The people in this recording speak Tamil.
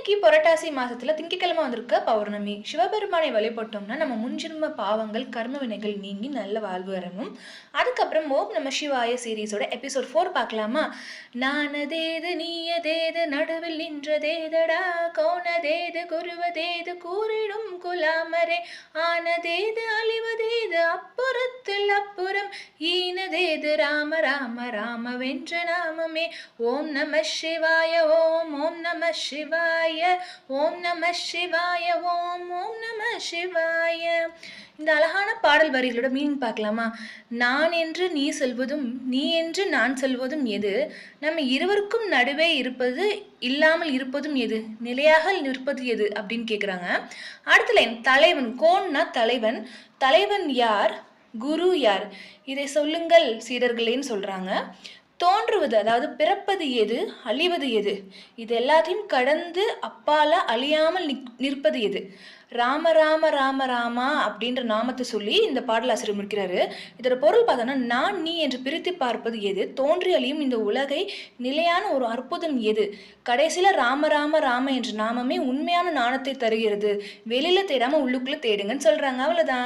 இன்னைக்கு புரட்டாசி மாசத்துல திங்கட்கிழமை வந்திருக்க பௌர்ணமி. சிவபெருமானை வழிபட்டோம்னா நம்ம முன்ஜென்ம பாவங்கள் கர்ம வினைகள் நீங்கி நல்ல வாழ்வு வரணும். அதுக்கப்புறம் ஓம் நம சிவாய சீரீஸோட எபிசோட் 4 பார்க்கலாமா? நானதேது நீயதேது நடுவில் நின்றதேதடா, கோணதேது குருவதேது கூறிடும் குலாமரே, ஆனதேது அழிவதேது அப்புறத்தில் அப்புறம், ஈனதேது ராம ராம ராம வென்ற நாமமே. ஓம் நம சிவாய ஓம் ஓம் நம சிவாய ஓம் நம சிவாய ஓம் ஓம் நம சிவாய. இந்த அழகான பாடல் வரிகளோட மீனிங் பார்க்கலாமா? நான் என்று நீ சொல்வதும் நீ என்று நான் சொல்வதும் எது? நம்ம இருவருக்கும் நடுவே இருப்பது இல்லாமல் இருப்பதும் எது? நிலையாக நிற்பது எது அப்படின்னு கேட்குறாங்க. அடுத்த லைன் தலைவன். கோன்னா தலைவன். தலைவன் யார்? குரு யார்? இதை சொல்லுங்கள் சீடர்களேன்னு சொல்றாங்க. தோன்றுவது அதாவது பிறப்பது எது? அழிவது எது? இது எல்லாத்தையும் கடந்து அப்பால அழியாமல் நிற்பது எது? ராம ராம ராம ராமா அப்படின்ற நாமத்தை சொல்லி இந்த பாடலாசிரியர் முடிக்கிறாரு. இதோட பொருள் பார்த்தோன்னா, நான் நீ என்று பிரித்து பார்ப்பது எது? தோன்றி அழியும் இந்த உலகை நிலையான ஒரு அற்புதம் எது? கடைசியில ராம ராம ராம என்ற நாமமே உண்மையான நாணத்தை தருகிறது. வெளியில தேடாம உள்ளுக்குள்ள தேடுங்கன்னு சொல்றாங்க. அவ்வளவுதான்.